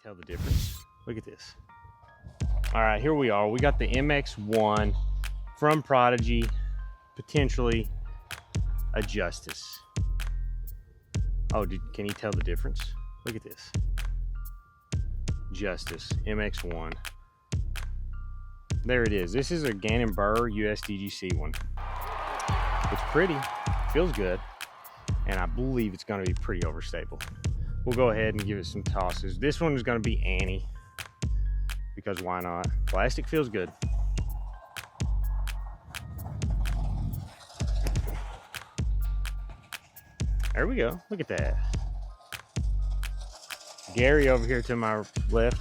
tell the difference? Look at this. All right, here we are. We got the MX1 from Prodigy, potentially a Justice. Oh, can you tell the difference? Look at this. Justice, MX1. There it is. This is a Gannon Buhr USDGC one. It's pretty, feels good, and I believe it's gonna be pretty overstable. We'll go ahead and give it some tosses. This one is gonna be Annie, because why not? Plastic feels good. There we go, look at that. Gary over here to my left,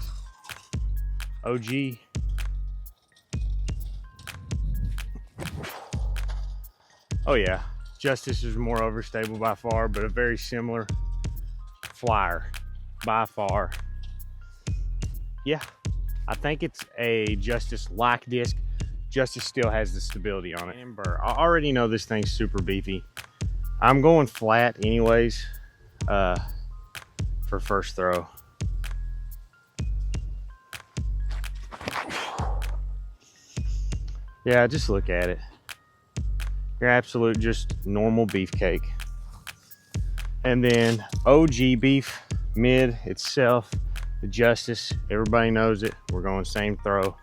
OG. Oh yeah, Justice is more overstable by far, but a very similar flyer by far. Yeah, I think it's a Justice-like disc. Justice still has the stability on it. And Buhr, I already know this thing's super beefy. I'm going flat anyways for first throw. Yeah, just look at it. Your absolute just normal beefcake. And then OG beef mid itself, the Justice, everybody knows it. We're going same throw.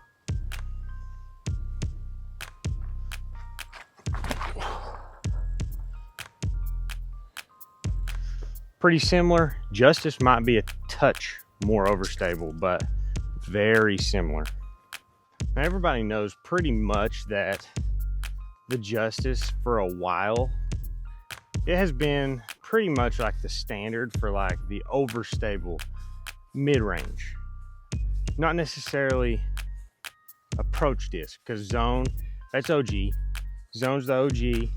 Pretty similar. Justice might be a touch more overstable, but very similar. Now everybody knows pretty much that the Justice for a while, it has been pretty much like the standard for like the overstable mid-range. Not necessarily approach disc, because zone, that's OG. Zone's the OG.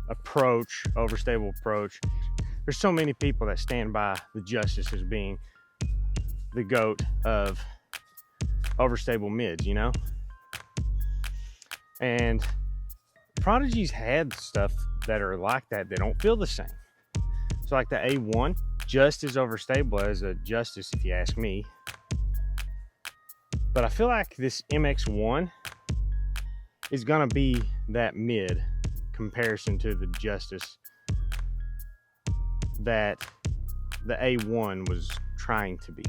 Approach, overstable approach. There's so many people that stand by the Justice as being the GOAT of overstable mids, you know? And Prodigy's had stuff that are like that don't feel the same. So like the A1, just as overstable as a Justice if you ask me. But I feel like this MX1 is gonna be that mid comparison to the Justice that the A1 was trying to be.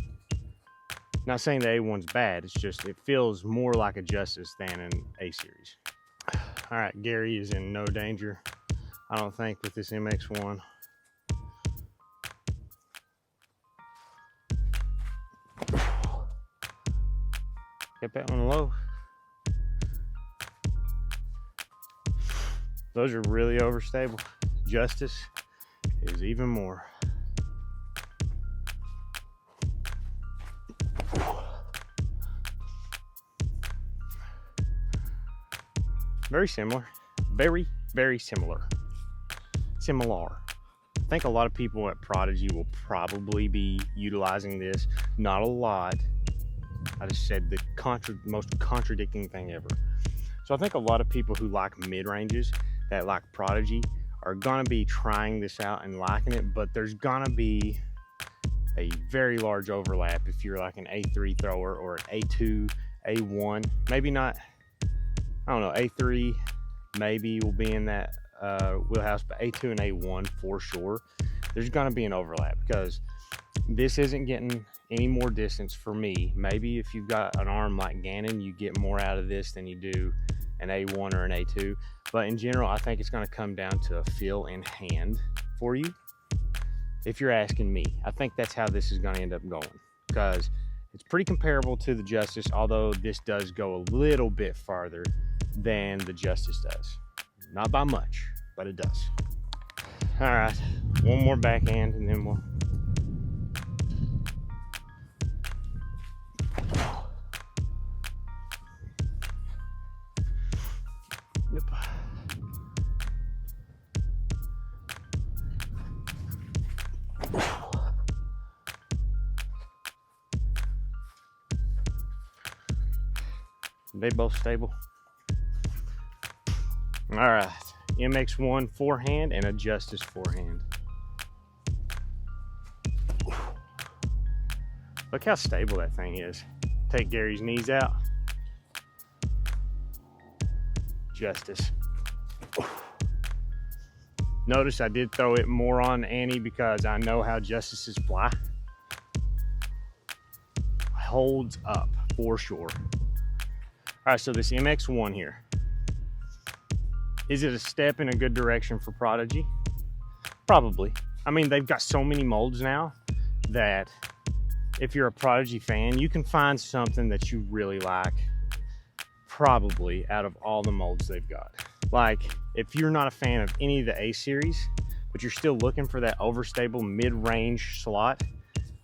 Not saying the A1's bad, it's just it feels more like a Justice than an A series. All right, Gary is in no danger, I don't think, with this MX1. Kept that one low. Those are really overstable. Justice is even more. Very similar. Very, very similar. Similar. I think a lot of people at Prodigy will probably be utilizing this. Not a lot. I just said the most contradicting thing ever. So I think a lot of people who like mid-ranges, that like Prodigy, are gonna be trying this out and liking it, but there's gonna be a very large overlap if you're like an A3 thrower or an A2, A1, maybe not, I don't know, A3 maybe will be in that wheelhouse, but A2 and A1 for sure, there's gonna be an overlap because this isn't getting any more distance for me. Maybe if you've got an arm like Gannon, you get more out of this than you do an A1 or an A2. But in general, I think it's going to come down to a feel in hand for you. If you're asking me, I think that's how this is going to end up going, because it's pretty comparable to the Justice, although this does go a little bit farther than the Justice does. Not by much, but it does. All right, one more backhand and then we'll... Yep. They both stable. All right, MX1 forehand and a Justice forehand. Look how stable that thing is. Take Gary's knees out. Justice. Notice I did throw it more on Annie because I know how Justice's fly. Holds up for sure. All right, so this MX1 here. Is it a step in a good direction for Prodigy? Probably. I mean, they've got so many molds now that if you're a Prodigy fan, you can find something that you really like probably out of all the molds they've got. Like, if you're not a fan of any of the A series, but you're still looking for that overstable mid-range slot,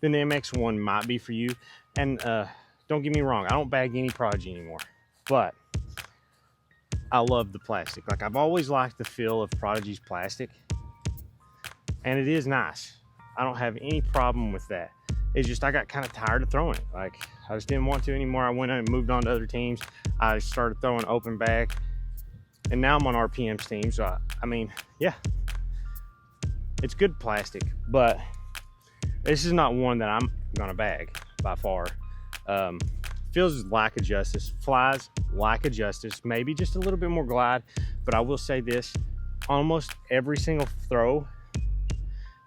then the MX1 might be for you. And don't get me wrong, I don't bag any Prodigy anymore, but I love the plastic. Like, I've always liked the feel of Prodigy's plastic, and it is nice. I don't have any problem with that. It's just I got kind of tired of throwing it. Like, I just didn't want to anymore. I went and moved on to other teams. I started throwing open bag, and now I'm on RPM's team. So I mean, yeah, it's good plastic, but this is not one that I'm gonna bag by far. Feels like a Justice, flies like a Justice, maybe just a little bit more glide. But I will say this, almost every single throw,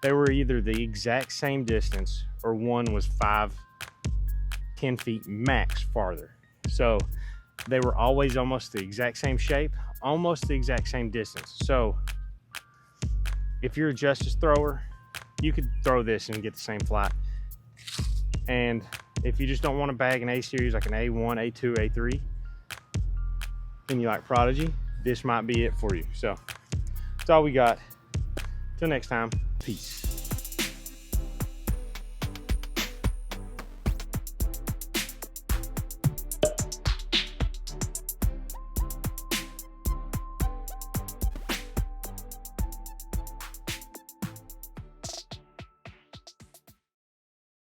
they were either the exact same distance or one was 5-10 feet max farther. So they were always almost the exact same shape, almost the exact same distance. So if you're a Justice thrower, you could throw this and get the same fly. And if you just don't want to bag an A series like an A1, A2, A3, and you like Prodigy, this might be it for you. So that's all we got. Till next time, peace.